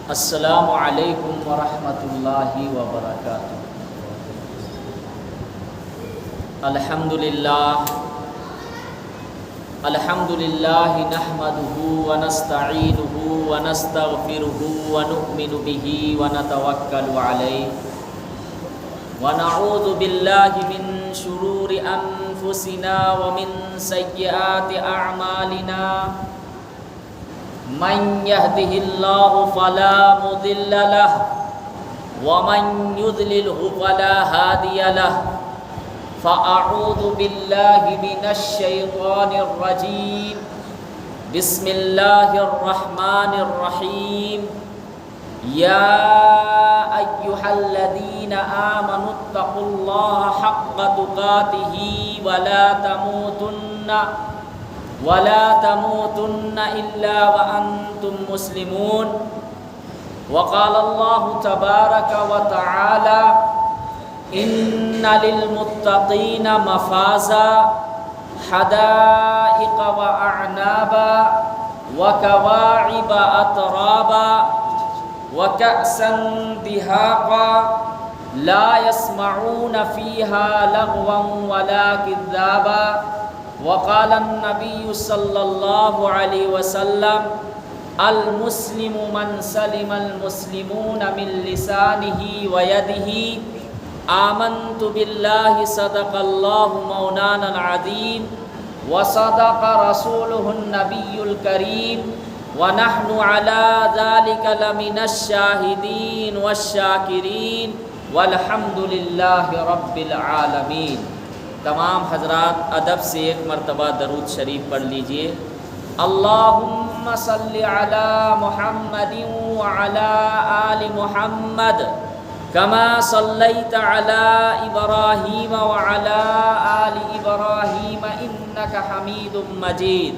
السلام علیکم ورحمۃ اللہ وبرکاتہ۔ الحمد للہ نحمدہ ونستعینہ ونستغفرہ ونؤمن بہ ونتوکل علیہ ونعوذ باللہ من شرور انفسنا ومن سیئات اعمالنا، من يهده الله فلا مضل له ومن يضلله فلا هادي له، فأعوذ بالله من الشيطان الرجيم، بسم الله الرحمن الرحيم، يا أيها الذين آمنوا اتقوا الله حق تقاته ولا تموتن إلا وأنتم مسلمون، وقال الله تبارك وتعالى إن للمتقين مفازا حدائق وأعنابا وكواعب أترابا وكأسا دهاقا لا يسمعون فيها لغوا ولا كذابا، وقال النبي صلى الله عليه وسلم المسلم من سلم المسلمون من لسانه ويده، آمنت بالله صدق الله مولانا العظيم وصدق رسوله النبي الكريم، ونحن على ذلك لمن الشاهدين والشاكرين والحمد لله رب العالمين۔ تمام حضرات ادب سے ایک مرتبہ درود شریف پڑھ لیجئے۔ اللہم صلی علی محمد وعلی آل محمد کما صلیت علی ابراہیم وعلی آل ابراہیم انک حمید مجید،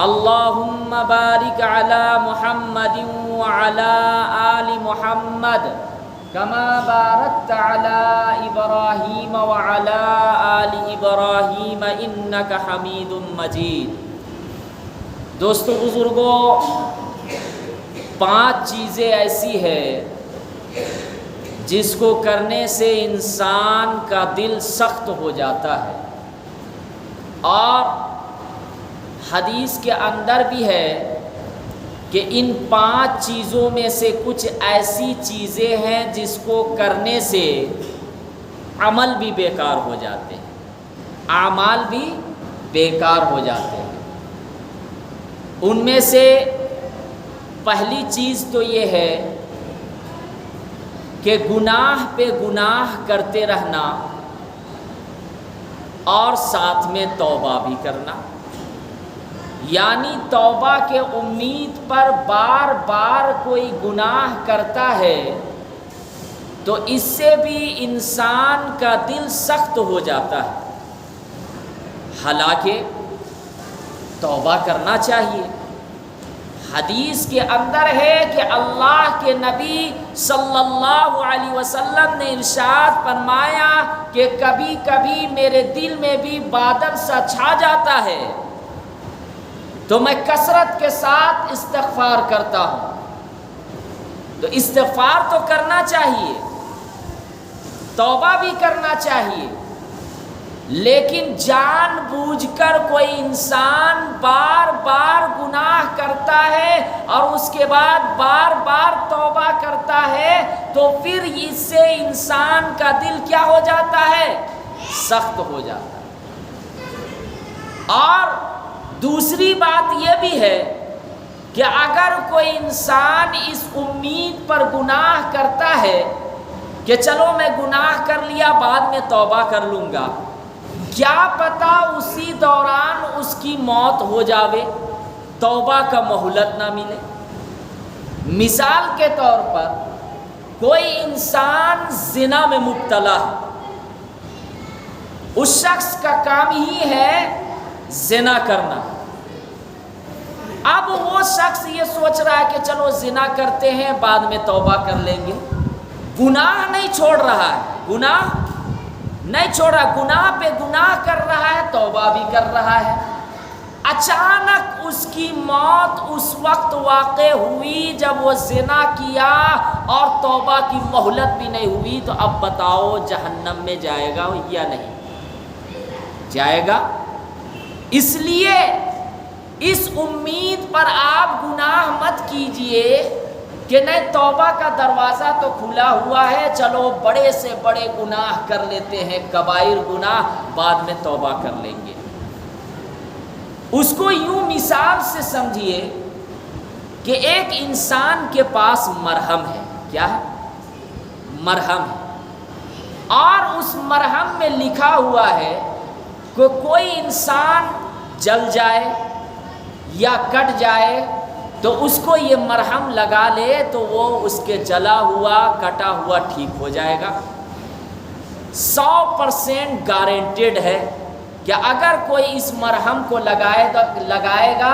اللہم بارک علی محمد وعلی آل محمد کما بارکت علی ابراہیم وعلی آل ابراہیم انک حمید مجید۔ دوستو بزرگوں، 5 چیزیں ایسی ہے جس کو کرنے سے انسان کا دل سخت ہو جاتا ہے، اور حدیث کے اندر بھی ہے کہ ان 5 چیزوں میں سے کچھ ایسی چیزیں ہیں جس کو کرنے سے عمل بھی بیکار ہو جاتے ہیں، اعمال بھی بیکار ہو جاتے ہیں۔ ان میں سے پہلی چیز تو یہ ہے کہ گناہ پہ گناہ کرتے رہنا اور ساتھ میں توبہ بھی کرنا، یعنی توبہ کے امید پر بار بار کوئی گناہ کرتا ہے تو اس سے بھی انسان کا دل سخت ہو جاتا ہے۔ حالانکہ توبہ کرنا چاہیے۔ حدیث کے اندر ہے کہ اللہ کے نبی صلی اللہ علیہ وسلم نے ارشاد فرمایا کہ کبھی کبھی میرے دل میں بھی بادل سا چھا جاتا ہے تو میں کثرت کے ساتھ استغفار کرتا ہوں۔ تو استغفار تو کرنا چاہیے، توبہ بھی کرنا چاہیے، لیکن جان بوجھ کر کوئی انسان بار بار گناہ کرتا ہے اور اس کے بعد بار بار توبہ کرتا ہے تو پھر اس سے انسان کا دل کیا ہو جاتا ہے؟ سخت ہو جاتا ہے۔ اور دوسری بات یہ بھی ہے کہ اگر کوئی انسان اس امید پر گناہ کرتا ہے کہ چلو میں گناہ کر لیا بعد میں توبہ کر لوں گا، کیا پتہ اسی دوران اس کی موت ہو جاوے، توبہ کا مہلت نہ ملے۔ مثال کے طور پر کوئی انسان زنا میں مبتلا ہے، اس شخص کا کام ہی ہے زنا کرنا، اب وہ شخص یہ سوچ رہا ہے کہ چلو زنا کرتے ہیں بعد میں توبہ کر لیں گے، گناہ نہیں چھوڑ رہا ہے، گناہ نہیں چھوڑ رہا، گناہ پہ گناہ کر رہا ہے، توبہ بھی کر رہا ہے۔ اچانک اس کی موت اس وقت واقع ہوئی جب وہ زنا کیا اور توبہ کی مہلت بھی نہیں ہوئی، تو اب بتاؤ جہنم میں جائے گا یا نہیں جائے گا؟ اس لیے اس امید پر آپ گناہ مت کیجئے کہ نہیں توبہ کا دروازہ تو کھلا ہوا ہے، چلو بڑے سے بڑے گناہ کر لیتے ہیں، کبائر گناہ، بعد میں توبہ کر لیں گے۔ اس کو یوں مثال سے سمجھیے کہ ایک انسان کے پاس مرہم ہے، کیا ہے؟ مرہم ہے، اور اس مرہم میں لکھا ہوا ہے کہ کوئی انسان جل جائے یا کٹ جائے تو اس کو یہ مرہم لگا لے تو وہ اس کے جلا ہوا کٹا ہوا ٹھیک ہو جائے گا۔ 100% گارنٹیڈ ہے کہ اگر کوئی اس مرہم کو لگائے گا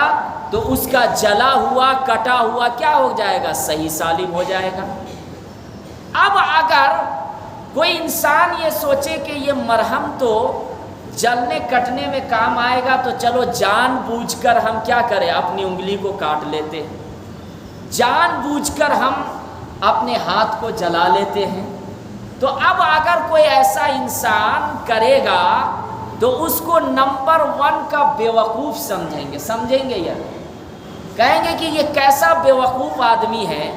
تو اس کا جلا ہوا کٹا ہوا کیا ہو جائے گا؟ صحیح سالم ہو جائے گا۔ اب اگر کوئی انسان یہ سوچے کہ یہ مرہم تو جلنے کٹنے میں کام آئے گا، تو چلو جان بوجھ کر ہم کیا کریں، اپنی انگلی کو کاٹ لیتے ہیں، جان بوجھ کر ہم اپنے ہاتھ کو جلا لیتے ہیں، تو اب اگر کوئی ایسا انسان کرے گا تو اس کو نمبر 1 کا بیوقوف سمجھیں گے یا کہیں گے کہ یہ کیسا بیوقوف آدمی ہے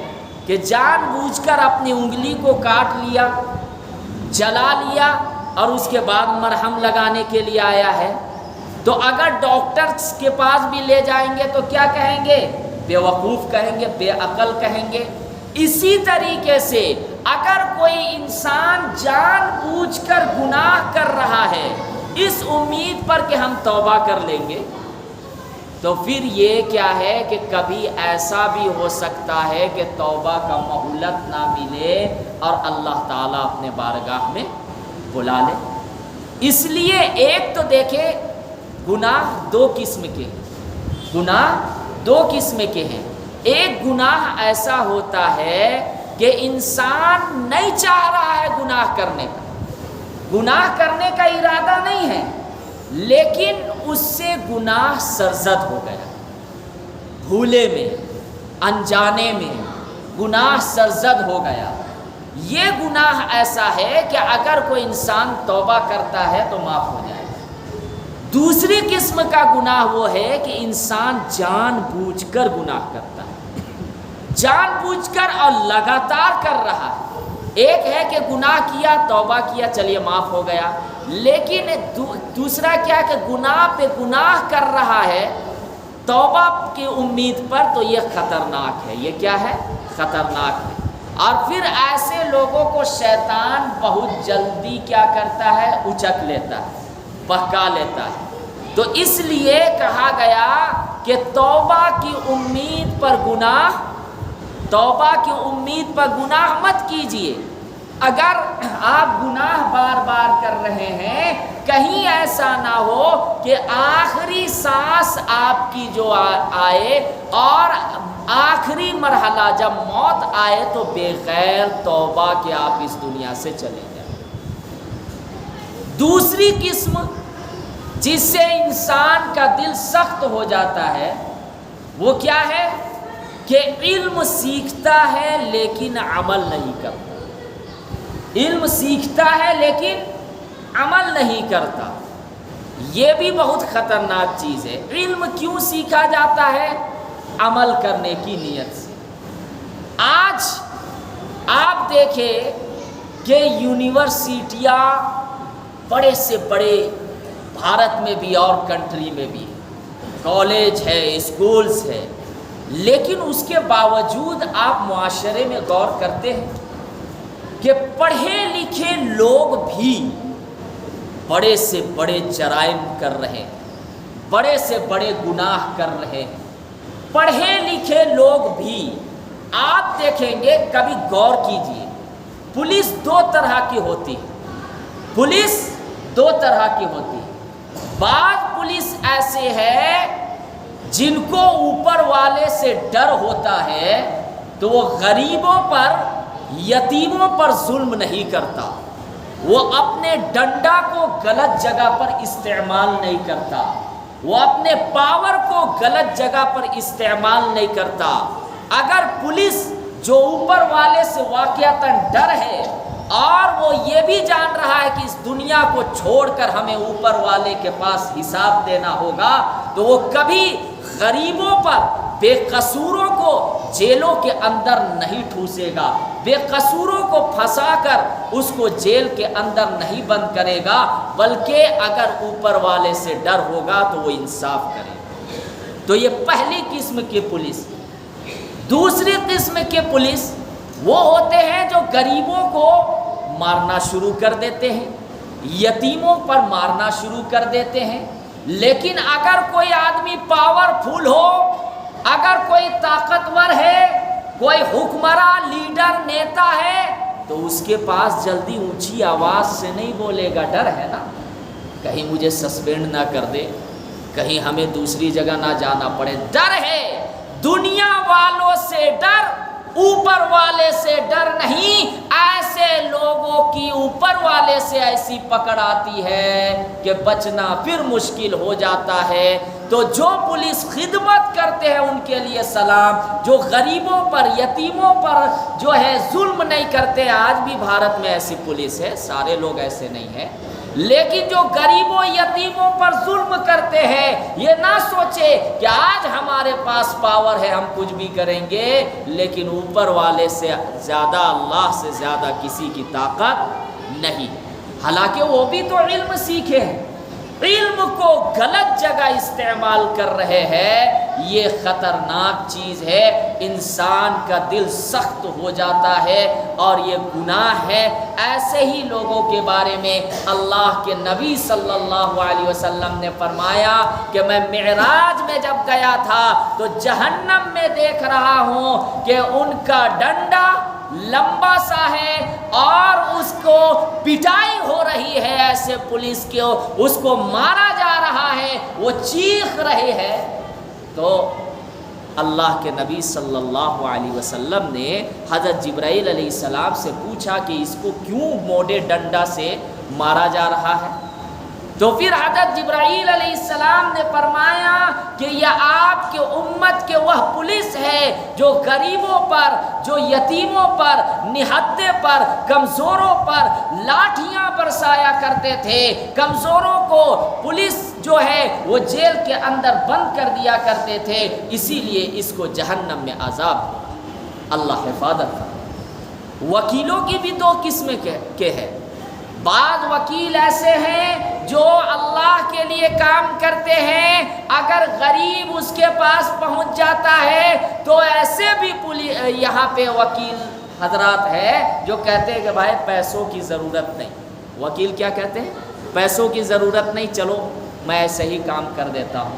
کہ جان بوجھ کر اپنی انگلی کو کاٹ لیا، جلا لیا اور اس کے بعد مرہم لگانے کے لیے آیا ہے۔ تو اگر ڈاکٹرز کے پاس بھی لے جائیں گے تو کیا کہیں گے؟ بیوقوف کہیں گے، بے عقل کہیں گے۔ اسی طریقے سے اگر کوئی انسان جان بوجھ کر گناہ کر رہا ہے اس امید پر کہ ہم توبہ کر لیں گے، تو پھر یہ کیا ہے کہ کبھی ایسا بھی ہو سکتا ہے کہ توبہ کا مہلت نہ ملے اور اللہ تعالیٰ اپنے بارگاہ میں بلا لے۔ اس لیے ایک تو دیکھیں گناہ 2 قسم کے ہیں، گناہ 2 قسم کے ہیں۔ ایک گناہ ایسا ہوتا ہے کہ انسان نہیں چاہ رہا ہے گناہ کرنے کا، گناہ کرنے کا ارادہ نہیں ہے، لیکن اس سے گناہ سرزد ہو گیا، بھولے میں انجانے میں گناہ سرزد ہو گیا۔ یہ گناہ ایسا ہے کہ اگر کوئی انسان توبہ کرتا ہے تو معاف ہو جائے گا۔ دوسری قسم کا گناہ وہ ہے کہ انسان جان بوجھ کر گناہ کرتا ہے، جان بوجھ کر اور لگاتار کر رہا ہے۔ ایک ہے کہ گناہ کیا، توبہ کیا، چلیے معاف ہو گیا، لیکن دوسرا کیا کہ گناہ پہ گناہ کر رہا ہے توبہ کی امید پر، تو یہ خطرناک ہے۔ یہ کیا ہے؟ خطرناک ہے۔ اور پھر ایسے لوگوں کو شیطان بہت جلدی کیا کرتا ہے؟ اچک لیتا ہے، بہکا لیتا ہے۔ تو اس لیے کہا گیا کہ توبہ کی امید پر گناہ، توبہ کی امید پر گناہ مت کیجیے۔ اگر آپ گناہ بار بار کر رہے ہیں، کہیں ایسا نہ ہو کہ آخری سانس آپ کی جو آئے اور آخری مرحلہ جب موت آئے تو بغیر توبہ کے آپ اس دنیا سے چلے جائیں۔ دوسری قسم جس سے انسان کا دل سخت ہو جاتا ہے وہ کیا ہے کہ علم سیکھتا ہے لیکن عمل نہیں کرتا، علم سیکھتا ہے لیکن عمل نہیں کرتا۔ یہ بھی بہت خطرناک چیز ہے۔ علم کیوں سیکھا جاتا ہے؟ عمل کرنے کی نیت سے۔ آج آپ دیکھیں کہ یونیورسٹیاں بڑے سے بڑے بھارت میں بھی اور کنٹری میں بھی کالج ہے، اسکولز ہے، لیکن اس کے باوجود آپ معاشرے میں غور کرتے ہیں کہ پڑھے لکھے لوگ بھی بڑے سے بڑے جرائم کر رہے ہیں، بڑے سے بڑے گناہ کر رہے ہیں۔ پڑھے لکھے لوگ بھی آپ دیکھیں گے، کبھی غور کیجئے، پولیس 2 طرح کی ہوتی ہے، پولیس 2 طرح کی ہوتی ہے۔ بعض پولیس ایسے ہے جن کو اوپر والے سے ڈر ہوتا ہے تو وہ غریبوں پر یتیموں پر ظلم نہیں کرتا، وہ اپنے ڈنڈا کو غلط جگہ پر استعمال نہیں کرتا، وہ اپنے پاور کو غلط جگہ پر استعمال نہیں کرتا۔ اگر پولیس جو اوپر والے سے واقعتاً ڈر ہے اور وہ یہ بھی جان رہا ہے کہ اس دنیا کو چھوڑ کر ہمیں اوپر والے کے پاس حساب دینا ہوگا، تو وہ کبھی غریبوں پر، بے قصوروں کو جیلوں کے اندر نہیں ٹھوسے گا، بے قصوروں کو پھنسا کر اس کو جیل کے اندر نہیں بند کرے گا، بلکہ اگر اوپر والے سے ڈر ہوگا تو وہ انصاف کرے گا۔ تو یہ پہلی قسم کی پولیس۔ دوسری قسم کے پولیس وہ ہوتے ہیں جو غریبوں کو مارنا شروع کر دیتے ہیں، یتیموں پر مارنا شروع کر دیتے ہیں۔ لیکن اگر کوئی آدمی پاورفل ہو، اگر کوئی طاقتور ہے، کوئی حکمراں، لیڈر، نیتا ہے، تو اس کے پاس جلدی اونچی آواز سے نہیں بولے گا، ڈر ہے نا، کہیں مجھے سسپینڈ نہ کر دے، کہیں ہمیں دوسری جگہ نہ جانا پڑے، ڈر ہے۔ دنیا والوں سے ڈر، اوپر والے سے ڈر نہیں۔ ایسے لوگوں کی اوپر والے سے ایسی پکڑ آتی ہے کہ بچنا پھر مشکل ہو جاتا ہے۔ تو جو پولیس خدمت کرتے ہیں ان کے لیے سلام، جو غریبوں پر، یتیموں پر جو ہے ظلم نہیں کرتے۔ آج بھی بھارت میں ایسی پولیس ہے، سارے لوگ ایسے نہیں ہیں، لیکن جو غریبوں یتیموں پر ظلم کرتے ہیں، یہ نہ سوچے کہ آج ہمارے پاس پاور ہے ہم کچھ بھی کریں گے، لیکن اوپر والے سے زیادہ، اللہ سے زیادہ کسی کی طاقت نہیں۔ حالانکہ وہ بھی تو علم سیکھے ہیں، علم کو غلط جگہ استعمال کر رہے ہیں، یہ خطرناک چیز ہے۔ انسان کا دل سخت ہو جاتا ہے اور یہ گناہ ہے۔ ایسے ہی لوگوں کے بارے میں اللہ کے نبی صلی اللہ علیہ وسلم نے فرمایا کہ میں معراج میں جب گیا تھا تو جہنم میں دیکھ رہا ہوں کہ ان کا ڈنڈا لمبا سا ہے اور اس کو پٹائی ہو رہی ہے، ایسے پولیس کو اس کو مارا جا رہا ہے، وہ چیخ رہے ہیں۔ تو اللہ کے نبی صلی اللہ علیہ وسلم نے حضرت جبرائیل علیہ السلام سے پوچھا کہ اس کو کیوں موڑے ڈنڈا سے مارا جا رہا ہے؟ تو پھر حضرت جبرائیل علیہ السلام نے فرمایا کہ یہ آپ کے امت کے وہ پولیس ہے جو غریبوں پر، جو یتیموں پر، نہتے پر، کمزوروں پر لاٹھیاں برسایا کرتے تھے۔ کمزوروں کو پولیس جو ہے وہ جیل کے اندر بند کر دیا کرتے تھے، اسی لیے اس کو جہنم میں عذاب ہو۔ اللہ حفاظت کرے۔ وکیلوں کی بھی دو قسمیں کے ہیں۔ بعض وکیل ایسے ہیں جو اللہ کے لیے کام کرتے ہیں، اگر غریب اس کے پاس پہنچ جاتا ہے تو ایسے بھی یہاں پہ وکیل حضرات ہے جو کہتے ہیں کہ بھائی پیسوں کی ضرورت نہیں۔ وکیل کیا کہتے ہیں؟ پیسوں کی ضرورت نہیں، چلو میں ایسے ہی کام کر دیتا ہوں۔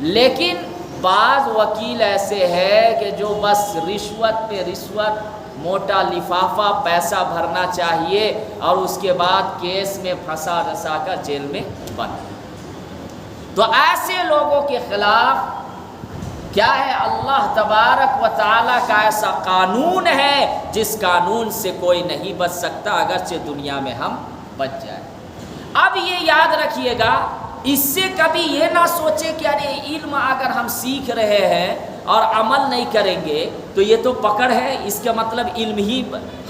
لیکن بعض وکیل ایسے ہیں کہ جو بس رشوت پہ رشوت، موٹا لفافہ پیسہ بھرنا چاہیے اور اس کے بعد کیس میں پھنسا رسا کر جیل میں بند۔ تو ایسے لوگوں کے خلاف کیا ہے؟ اللہ تبارک و تعالیٰ کا ایسا قانون ہے جس قانون سے کوئی نہیں بچ سکتا، اگرچہ دنیا میں ہم بچ جائیں۔ اب یہ یاد رکھیے گا، اس سے کبھی یہ نہ سوچے کہ ارے علم اگر ہم سیکھ رہے ہیں اور عمل نہیں کریں گے تو یہ تو پکڑ ہے، اس کا مطلب علم ہی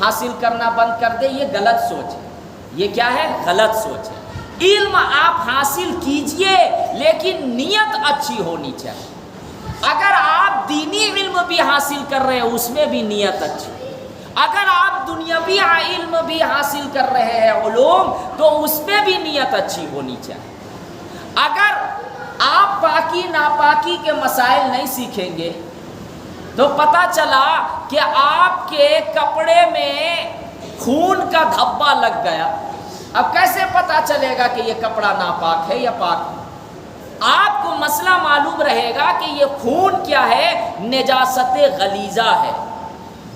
حاصل کرنا بند کر دے۔ یہ غلط سوچ ہے۔ یہ کیا ہے؟ غلط سوچ ہے۔ علم آپ حاصل کیجئے لیکن نیت اچھی ہونی چاہیے۔ اگر آپ دینی علم بھی حاصل کر رہے ہیں اس میں بھی نیت اچھی، اگر آپ دنیاوی علم بھی حاصل کر رہے ہیں علوم تو اس میں بھی نیت اچھی ہونی چاہیے۔ اگر آپ پاکی ناپاکی کے مسائل نہیں سیکھیں گے تو پتہ چلا کہ آپ کے کپڑے میں خون کا دھبا لگ گیا، اب کیسے پتہ چلے گا کہ یہ کپڑا ناپاک ہے یا پاک ہے؟ آپ کو مسئلہ معلوم رہے گا کہ یہ خون کیا ہے؟ نجاست غلیظہ ہے،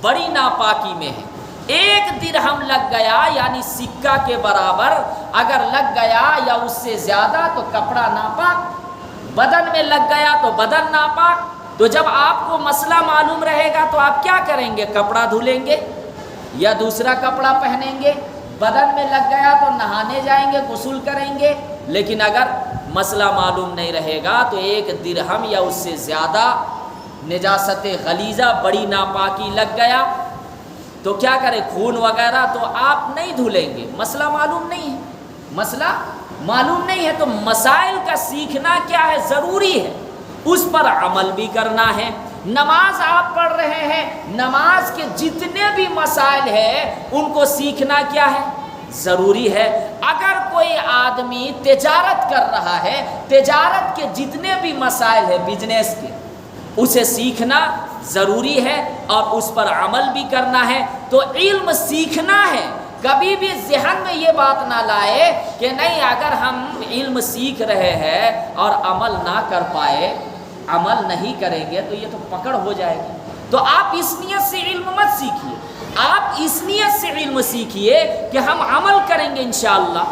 بڑی ناپاکی میں ہے۔ ایک درہم لگ گیا یعنی سکہ کے برابر اگر لگ گیا یا اس سے زیادہ تو کپڑا ناپاک۔ بدن میں لگ گیا تو بدن ناپاک. تو جب آپ کو مسئلہ معلوم رہے گا تو آپ کیا کریں گے؟ کپڑا دھلیں گے یا دوسرا کپڑا پہنیں گے. بدن میں لگ گیا تو نہانے جائیں گے، غسل کریں گے. لیکن اگر مسئلہ معلوم نہیں رہے گا تو 1 درہم یا اس سے زیادہ نجاست غلیظہ، بڑی ناپاکی لگ گیا تو کیا کریں؟ خون وغیرہ تو آپ نہیں دھلیں گے. مسئلہ معلوم نہیں ہے، مسئلہ معلوم نہیں ہے. تو مسائل کا سیکھنا کیا ہے؟ ضروری ہے، اس پر عمل بھی کرنا ہے. نماز آپ پڑھ رہے ہیں، نماز کے جتنے بھی مسائل ہیں ان کو سیکھنا کیا ہے؟ ضروری ہے. اگر کوئی آدمی تجارت کر رہا ہے، تجارت کے جتنے بھی مسائل ہیں بزنس کے، اسے سیکھنا ضروری ہے اور اس پر عمل بھی کرنا ہے. تو علم سیکھنا ہے. کبھی بھی ذہن میں یہ بات نہ لائے کہ نہیں اگر ہم علم سیکھ رہے ہیں اور عمل نہ کر پائے، عمل نہیں کریں گے تو یہ تو پکڑ ہو جائے گی. تو آپ اس نیت سے علم مت سیکھیے، آپ اس نیت سے علم سیکھیے کہ ہم عمل کریں گے انشاءاللہ.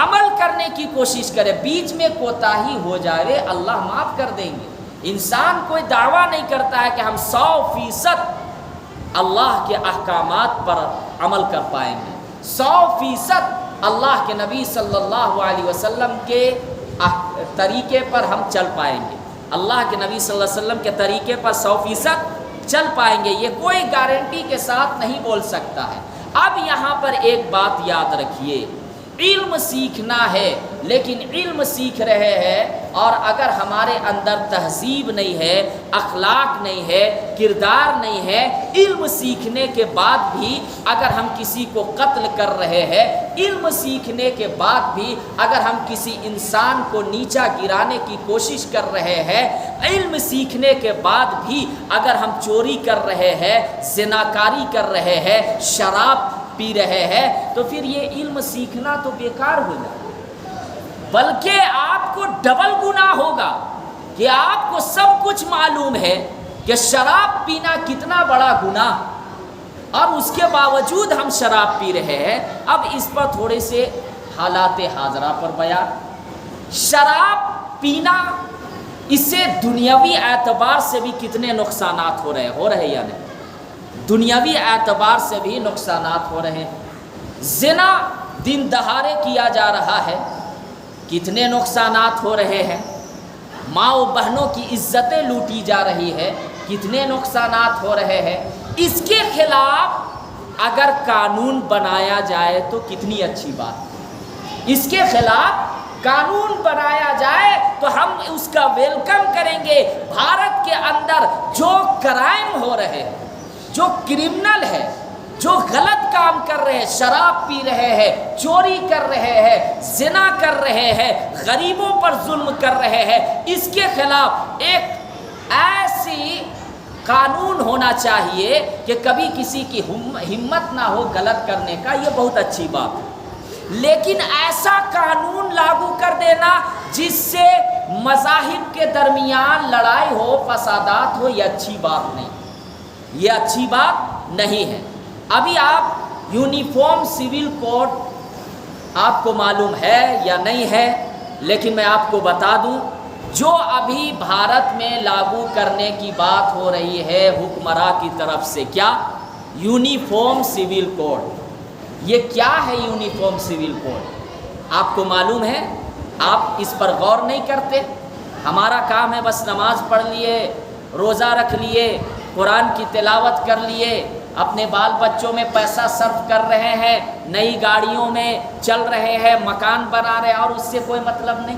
عمل کرنے کی کوشش کریں. بیچ میں کوتاہی ہو جائے اللہ معاف کر دیں گے. انسان کوئی دعویٰ نہیں کرتا ہے کہ ہم 100% اللہ کے احکامات پر عمل کر پائیں گے، 100% اللہ کے نبی صلی اللہ علیہ وسلم کے طریقے پر ہم چل پائیں گے، اللہ کے نبی صلی اللہ علیہ وسلم کے طریقے پر 100% چل پائیں گے. یہ کوئی گارنٹی کے ساتھ نہیں بول سکتا ہے. اب یہاں پر ایک بات یاد رکھیے، علم سیکھنا ہے، لیکن علم سیکھ رہے ہیں اور اگر ہمارے اندر تہذیب نہیں ہے، اخلاق نہیں ہے، کردار نہیں ہے، علم سیکھنے کے بعد بھی اگر ہم کسی کو قتل کر رہے ہیں، علم سیکھنے کے بعد بھی اگر ہم کسی انسان کو نیچا گرانے کی کوشش کر رہے ہیں، علم سیکھنے کے بعد بھی اگر ہم چوری کر رہے ہیں، زناکاری کر رہے ہیں، شراب پی رہے ہیں، تو پھر یہ علم سیکھنا تو بیکار ہو جائے، بلکہ آپ کو ڈبل گناہ ہوگا کہ آپ کو سب کچھ معلوم ہے کہ شراب پینا کتنا بڑا گناہ، اور اس کے باوجود ہم شراب پی رہے ہیں. اب اس پر تھوڑے سے حالات حاضرہ پر بیان. شراب پینا، اس سے دنیاوی اعتبار سے بھی کتنے نقصانات ہو رہے یا نہیں؟ دنیاوی اعتبار سے بھی نقصانات ہو رہے ہیں. زنا دن دہاڑے کیا جا رہا ہے، کتنے نقصانات ہو رہے ہیں. ماں و بہنوں کی عزتیں لوٹی جا رہی ہے، کتنے نقصانات ہو رہے ہیں. اس کے خلاف اگر قانون بنایا جائے تو کتنی اچھی بات. اس کے خلاف قانون بنایا جائے تو ہم اس کا ویلکم کریں گے. بھارت کے اندر جو کرائم ہو رہے ہیں، جو کرمنل ہے، جو غلط کام کر رہے ہیں، شراب پی رہے ہیں، چوری کر رہے ہیں، زنا کر رہے ہیں، غریبوں پر ظلم کر رہے ہیں، اس کے خلاف ایک ایسی قانون ہونا چاہیے کہ کبھی کسی کی ہمت نہ ہو غلط کرنے کا. یہ بہت اچھی بات ہے. لیکن ایسا قانون لاگو کر دینا جس سے مذاہب کے درمیان لڑائی ہو، فسادات ہو، یہ اچھی بات نہیں، یہ اچھی بات نہیں ہے. ابھی آپ یونیفارم سول کوڈ آپ کو معلوم ہے یا نہیں ہے، لیکن میں آپ کو بتا دوں، جو ابھی بھارت میں لاگو کرنے کی بات ہو رہی ہے حکمراں کی طرف سے، کیا؟ Uniform civil code. یہ کیا ہے یونیفارم سول کوڈ؟ آپ کو معلوم ہے؟ آپ اس پر غور نہیں کرتے. ہمارا کام ہے بس نماز پڑھ لیے، روزہ رکھ لیے، قرآن کی تلاوت کر لیے، اپنے بال بچوں میں پیسہ صرف کر رہے ہیں، نئی گاڑیوں میں چل رہے ہیں، مکان بنا رہے ہیں، اور اس سے کوئی مطلب نہیں.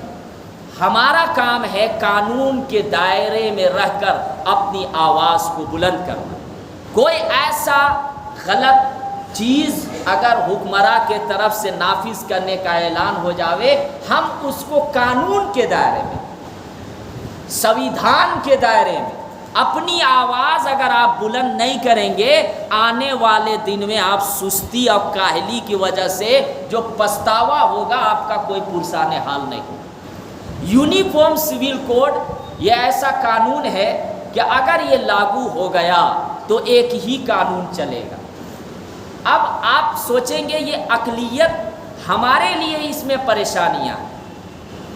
ہمارا کام ہے قانون کے دائرے میں رہ کر اپنی آواز کو بلند کرنا. کوئی ایسا غلط چیز اگر حکمراں کے طرف سے نافذ کرنے کا اعلان ہو جاوے، ہم اس کو قانون کے دائرے میں، سویدھان کے دائرے میں اپنی آواز اگر آپ بلند نہیں کریں گے، آنے والے دن میں آپ سستی اور کاہلی کی وجہ سے جو پچھتاوا ہوگا آپ کا کوئی پرسان حال نہیں ہوگا. یونیفارم سول کوڈ یہ ایسا قانون ہے کہ اگر یہ لاگو ہو گیا تو ایک ہی قانون چلے گا. اب آپ سوچیں گے یہ اقلیت، ہمارے لیے اس میں پریشانیاں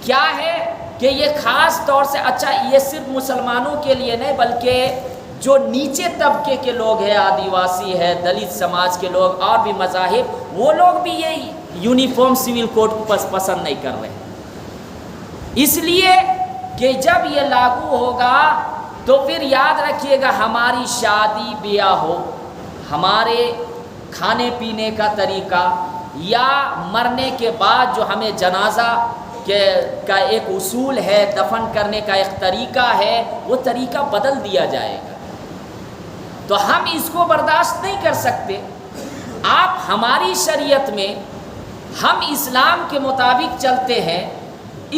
کیا ہے کہ یہ خاص طور سے اچھا یہ صرف مسلمانوں کے لیے نہیں بلکہ جو نیچے طبقے کے لوگ ہیں، آدیواسی ہے، دلت سماج کے لوگ اور بھی مذاہب، وہ لوگ بھی یہ یونیفارم سول کوڈ کو پسند نہیں کر رہے، اس لیے کہ جب یہ لاگو ہوگا تو پھر یاد رکھیے گا ہماری شادی بیاہ ہو، ہمارے کھانے پینے کا طریقہ یا مرنے کے بعد جو ہمیں جنازہ کا ایک اصول ہے، دفن کرنے کا ایک طریقہ ہے، وہ طریقہ بدل دیا جائے گا، تو ہم اس کو برداشت نہیں کر سکتے۔ آپ ہماری شریعت میں ہم اسلام کے مطابق چلتے ہیں،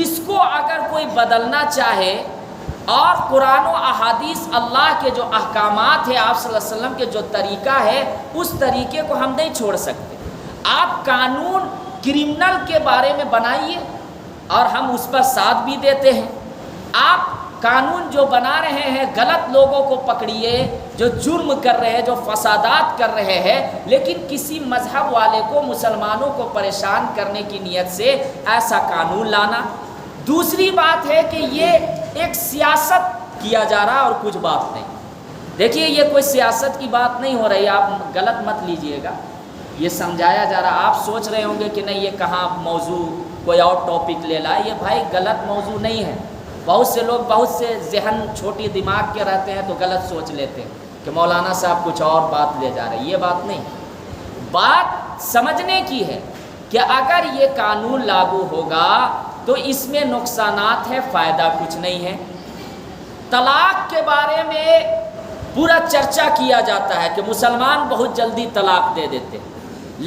اس کو اگر کوئی بدلنا چاہے اور قرآن و احادیث اللہ کے جو احکامات ہیں، آپ صلی اللہ علیہ وسلم کے جو طریقہ ہے، اس طریقے کو ہم نہیں چھوڑ سکتے۔ آپ قانون کرمنل کے بارے میں بنائیے اور ہم اس پر ساتھ بھی دیتے ہیں، آپ قانون جو بنا رہے ہیں غلط لوگوں کو پکڑیے جو جرم کر رہے ہیں، جو فسادات کر رہے ہیں، لیکن کسی مذہب والے کو، مسلمانوں کو پریشان کرنے کی نیت سے ایسا قانون لانا۔ دوسری بات ہے کہ یہ ایک سیاست کیا جا رہا اور کچھ بات نہیں۔ دیکھیے یہ کوئی سیاست کی بات نہیں ہو رہی، آپ غلط مت لیجئے گا، یہ سمجھایا جا رہا۔ آپ سوچ رہے ہوں گے کہ نہیں یہ کہاں موضوع کوئی اور ٹاپک لے لائے، یہ بھائی غلط موضوع نہیں ہے۔ بہت سے لوگ بہت سے ذہن چھوٹی دماغ کے رہتے ہیں تو غلط سوچ لیتے ہیں کہ مولانا صاحب کچھ اور بات لے جا رہے ہیں، یہ بات نہیں، بات سمجھنے کی ہے کہ اگر یہ قانون لاگو ہوگا تو اس میں نقصانات ہیں، فائدہ کچھ نہیں ہے۔ طلاق کے بارے میں پورا چرچا کیا جاتا ہے کہ مسلمان بہت جلدی طلاق دے دیتے،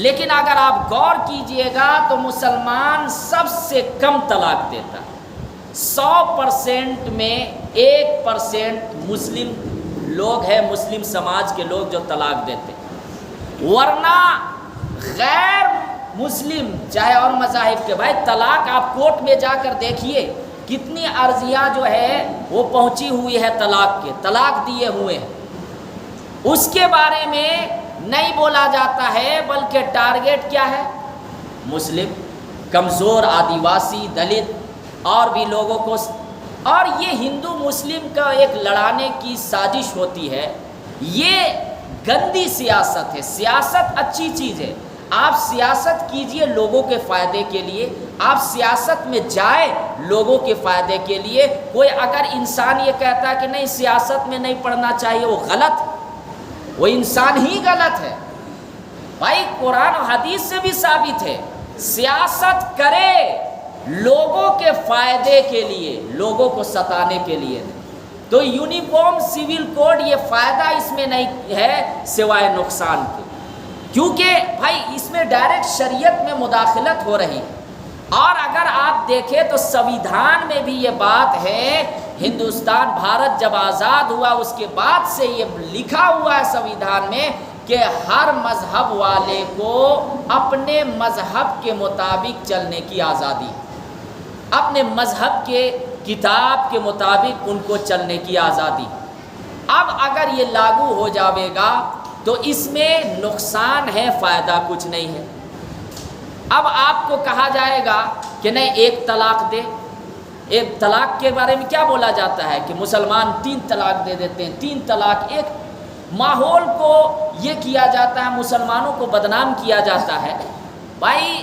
لیکن اگر آپ غور کیجئے گا تو مسلمان سب سے کم طلاق دیتا ہے۔ 100% میں 1% مسلم لوگ ہیں، مسلم سماج کے لوگ جو طلاق دیتے، ورنہ غیر مسلم چاہے اور مذاہب کے، بھائی طلاق آپ کورٹ میں جا کر دیکھیے کتنی عرضیاں جو ہے وہ پہنچی ہوئی ہے طلاق کے، طلاق دیے ہوئے ہیں، اس کے بارے میں نہیں بولا جاتا ہے، بلکہ ٹارگیٹ کیا ہے؟ مسلم، کمزور، آدیواسی، دلت اور بھی لوگوں کو، اور یہ ہندو مسلم کا ایک لڑانے کی سازش ہوتی ہے۔ یہ گندی سیاست ہے۔ سیاست اچھی چیز ہے، آپ سیاست کیجئے لوگوں کے فائدے کے لیے، آپ سیاست میں جائے لوگوں کے فائدے کے لیے۔ کوئی اگر انسان یہ کہتا ہے کہ نہیں سیاست میں نہیں پڑھنا چاہیے، وہ غلط، وہ انسان ہی غلط ہے۔ بھائی قرآن و حدیث سے بھی ثابت ہے، سیاست کرے لوگوں کے فائدے کے لیے، لوگوں کو ستانے کے لیے نہیں۔ تو یونیفارم سول کوڈ یہ فائدہ اس میں نہیں ہے سوائے نقصان کے، کیونکہ بھائی اس میں ڈائریکٹ شریعت میں مداخلت ہو رہی ہے۔ اور اگر آپ دیکھیں تو سویدھان میں بھی یہ بات ہے، ہندوستان بھارت جب آزاد ہوا اس کے بعد سے یہ لکھا ہوا ہے سویدھان میں کہ ہر مذہب والے کو اپنے مذہب کے مطابق چلنے کی آزادی، اپنے مذہب کے کتاب کے مطابق ان کو چلنے کی آزادی۔ اب اگر یہ لاگو ہو جاوے گا تو اس میں نقصان ہے، فائدہ کچھ نہیں ہے۔ اب آپ کو کہا جائے گا کہ نہیں ایک طلاق دے، ایک طلاق کے بارے میں کیا بولا جاتا ہے کہ مسلمان 3 طلاق دے دیتے ہیں، 3 طلاق، ایک ماحول کو یہ کیا جاتا ہے، مسلمانوں کو بدنام کیا جاتا ہے۔ بھائی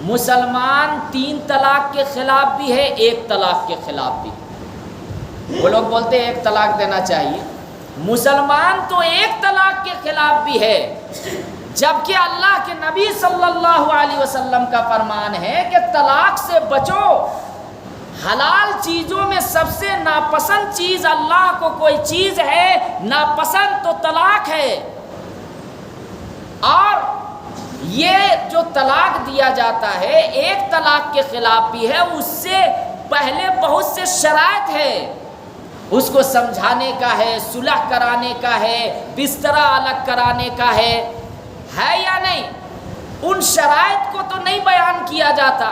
مسلمان 3 طلاق کے خلاف بھی ہے، 1 طلاق کے خلاف بھی ہے۔ وہ لوگ بولتے ہیں 1 طلاق دینا چاہیے، مسلمان تو 1 طلاق کے خلاف بھی ہے، جبکہ اللہ کے نبی صلی اللہ علیہ وسلم کا فرمان ہے کہ طلاق سے بچو۔ حلال چیزوں میں سب سے ناپسند چیز اللہ کو کوئی چیز ہے ناپسند تو طلاق ہے، اور یہ جو طلاق دیا جاتا ہے 1 طلاق کے خلاف بھی ہے، اس سے پہلے بہت سے شرائط ہے، اس کو سمجھانے کا ہے، صلح کرانے کا ہے، بسترا الگ کرانے کا ہے یا نہیں؟ ان شرائط کو تو نہیں بیان کیا جاتا۔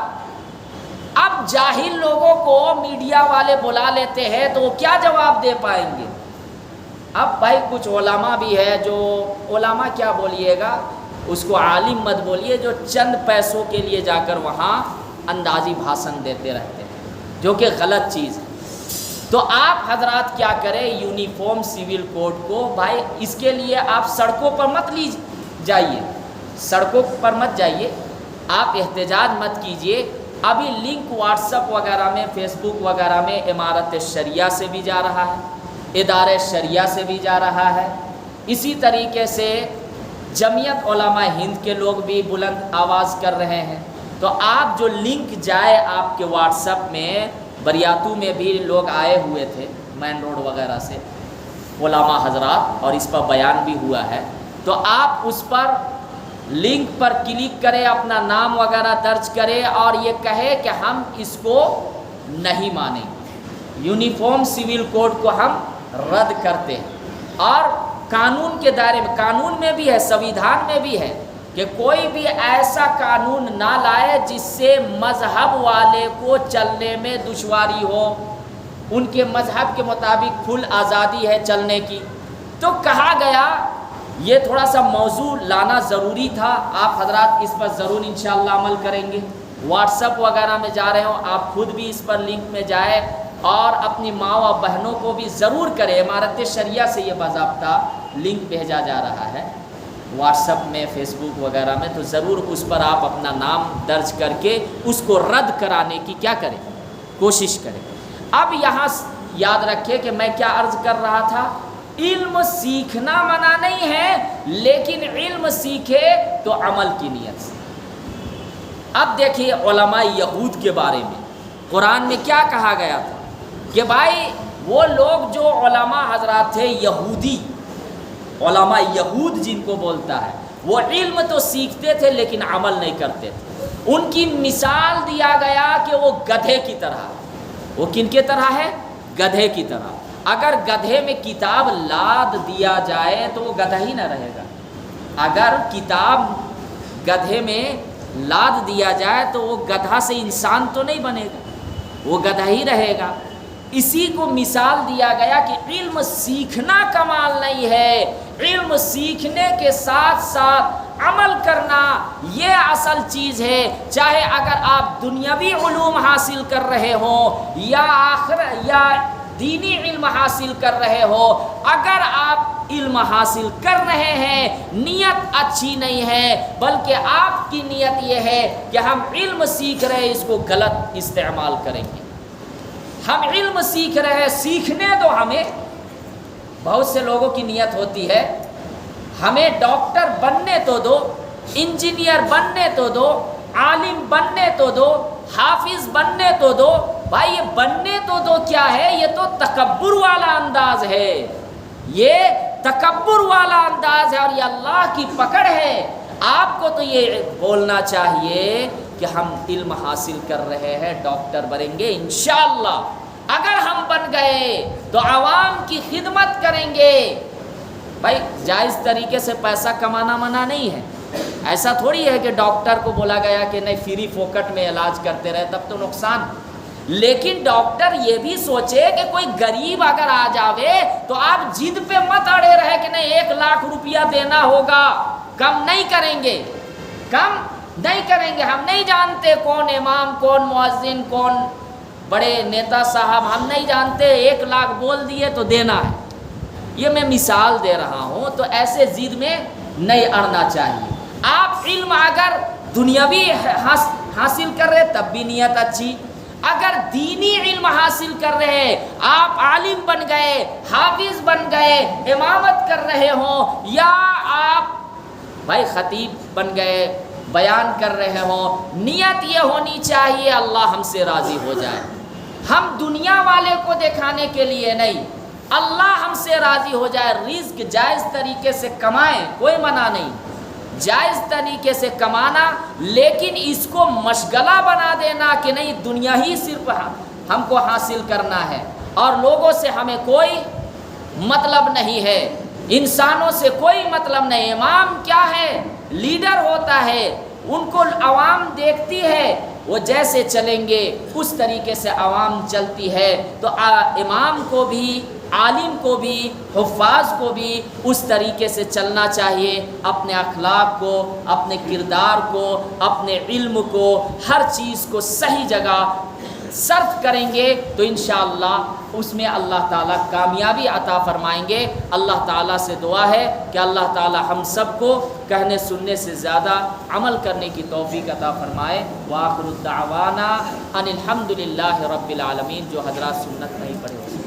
اب جاہل لوگوں کو میڈیا والے بلا لیتے ہیں تو وہ کیا جواب دے پائیں گے؟ اب بھائی کچھ علماء بھی ہے، جو علماء کیا بولیے گا، اس کو عالم مت بولیے، جو چند پیسوں کے لیے جا کر وہاں اندازی بھاشن دیتے رہتے ہیں۔ جو کہ غلط چیز ہے۔ تو آپ حضرات کیا کریں، یونیفارم سول کوڈ کو بھائی اس کے لیے آپ سڑکوں پر مت جائیے، سڑکوں پر مت جائیے، آپ احتجاج مت کیجئے۔ ابھی لنک واٹس ایپ وغیرہ میں، فیس بک وغیرہ میں امارت شریعہ سے بھی جا رہا ہے، ادارے شریعہ سے بھی جا رہا ہے، اسی طریقے سے جمعیت علماء ہند کے لوگ بھی بلند آواز کر رہے ہیں۔ تو آپ جو لنک جائے آپ کے واٹس ایپ میں، بریاتو میں بھی لوگ آئے ہوئے تھے مین روڈ وغیرہ سے علماء حضرات، اور اس پر بیان بھی ہوا ہے، تو آپ اس پر لنک پر کلک کرے، اپنا نام وغیرہ درج کرے اور یہ کہے کہ ہم اس کو نہیں مانیں، یونیفارم سول کوڈ کو ہم رد کرتے ہیں۔ اور قانون کے دائرے میں، قانون میں بھی ہے، سویدھان میں بھی ہے کہ کوئی بھی ایسا قانون نہ لائے جس سے مذہب والے کو چلنے میں دشواری ہو، ان کے مذہب کے مطابق کھل آزادی ہے چلنے کی۔ تو کہا گیا یہ تھوڑا سا موضوع لانا ضروری تھا، آپ حضرات اس پر ضرور انشاءاللہ عمل کریں گے۔ واٹس ایپ وغیرہ میں جا رہے ہوں، آپ خود بھی اس پر لنک میں جائیں اور اپنی ماں و بہنوں کو بھی ضرور کریں۔ امارت شریعہ سے یہ باضابطہ لنک بھیجا جا رہا ہے واٹس ایپ میں، فیس بک وغیرہ میں، تو ضرور اس پر آپ اپنا نام درج کر کے اس کو رد کرانے کی کیا کریں، کوشش کریں۔ اب یہاں یاد رکھیں کہ میں کیا عرض کر رہا تھا، علم سیکھنا منع نہیں ہے، لیکن علم سیکھے تو عمل کی نیت سے۔ اب دیکھیے علماء یہود کے بارے میں قرآن میں کیا کہا گیا تھا کہ بھائی وہ لوگ جو علماء حضرات تھے یہودی، علماء یہود جن کو بولتا ہے، وہ علم تو سیکھتے تھے لیکن عمل نہیں کرتے تھے۔ ان کی مثال دیا گیا کہ وہ گدھے کی طرح، وہ کن کی طرح ہے، گدھے کی طرح۔ اگر گدھے میں کتاب لاد دیا جائے تو وہ گدھا ہی نہ رہے گا، اگر کتاب گدھے میں لاد دیا جائے تو وہ گدھا سے انسان تو نہیں بنے گا، وہ گدھا ہی رہے گا۔ اسی کو مثال دیا گیا کہ علم سیکھنا کمال نہیں ہے، علم سیکھنے کے ساتھ ساتھ عمل کرنا یہ اصل چیز ہے۔ چاہے اگر آپ دنیاوی علوم حاصل کر رہے ہوں یا دینی علم حاصل کر رہے ہو، اگر آپ علم حاصل کر رہے ہیں، نیت اچھی نہیں ہے، بلکہ آپ کی نیت یہ ہے کہ ہم علم سیکھ رہے ہیں، اس کو غلط استعمال کریں گے۔ ہم علم سیکھ رہے ہیں، سیکھنے دو ہمیں۔ بہت سے لوگوں کی نیت ہوتی ہے ہمیں ڈاکٹر بننے تو دو، انجینئر بننے تو دو، عالم بننے تو دو، حافظ بننے تو دو۔ بھائی یہ بننے تو دو کیا ہے، یہ تو تکبر والا انداز ہے، یہ تکبر والا انداز ہے اور یہ اللہ کی پکڑ ہے۔ آپ کو تو یہ بولنا چاہیے کہ ہم علم حاصل کر رہے ہیں، ڈاکٹر بنیں گے انشاءاللہ۔ اگر ہم بن گئے تو عوام کی خدمت کریں گے۔ بھائی جائز طریقے سے پیسہ کمانا منع نہیں ہے، ایسا تھوڑی ہے کہ ڈاکٹر کو بولا گیا کہ نہیں فری فوکٹ میں علاج کرتے رہے تب تو نقصان۔ لیکن ڈاکٹر یہ بھی سوچے کہ کوئی غریب اگر آ جاوے تو آپ ضد پہ مت اڑے رہے کہ نہیں 1 لاکھ روپیہ دینا ہوگا، کم نہیں کریں گے، کم نہیں کریں گے۔ ہم نہیں جانتے کون امام، کون مؤذن، کون بڑے نیتا صاحب، ہم نہیں جانتے، 1 لاکھ بول دیے تو دینا ہے۔ یہ میں مثال دے رہا ہوں، تو ایسے ضد میں نہیں اڑنا چاہیے۔ آپ علم اگر دنیاوی حاصل کر رہے تب بھی نیت اچھی، اگر دینی علم حاصل کر رہے، آپ عالم بن گئے، حافظ بن گئے، امامت کر رہے ہوں، یا آپ بھائی خطیب بن گئے، بیان کر رہے ہوں، نیت یہ ہونی چاہیے اللہ ہم سے راضی ہو جائے۔ ہم دنیا والے کو دکھانے کے لیے نہیں، اللہ ہم سے راضی ہو جائے۔ رزق جائز طریقے سے کمائیں، کوئی منع نہیں، جائز طریقے سے کمانا، لیکن اس کو مشغلہ بنا دینا کہ نہیں دنیا ہی صرف ہم کو حاصل کرنا ہے اور لوگوں سے ہمیں کوئی مطلب نہیں ہے، انسانوں سے کوئی مطلب نہیں۔ امام کیا ہے، لیڈر ہوتا ہے، ان کو عوام دیکھتی ہے، وہ جیسے چلیں گے اس طریقے سے عوام چلتی ہے۔ تو امام کو بھی، عالم کو بھی، حفاظ کو بھی اس طریقے سے چلنا چاہیے، اپنے اخلاق کو، اپنے کردار کو، اپنے علم کو، ہر چیز کو صحیح جگہ صرف کریں گے تو انشاءاللہ اس میں اللہ تعالیٰ کامیابی عطا فرمائیں گے۔ اللہ تعالیٰ سے دعا ہے کہ اللہ تعالیٰ ہم سب کو کہنے سننے سے زیادہ عمل کرنے کی توفیق عطا فرمائے۔ وآخر الدعوانا ان الحمد للہ رب العالمین۔ جو حضرات سنت نہیں پڑھے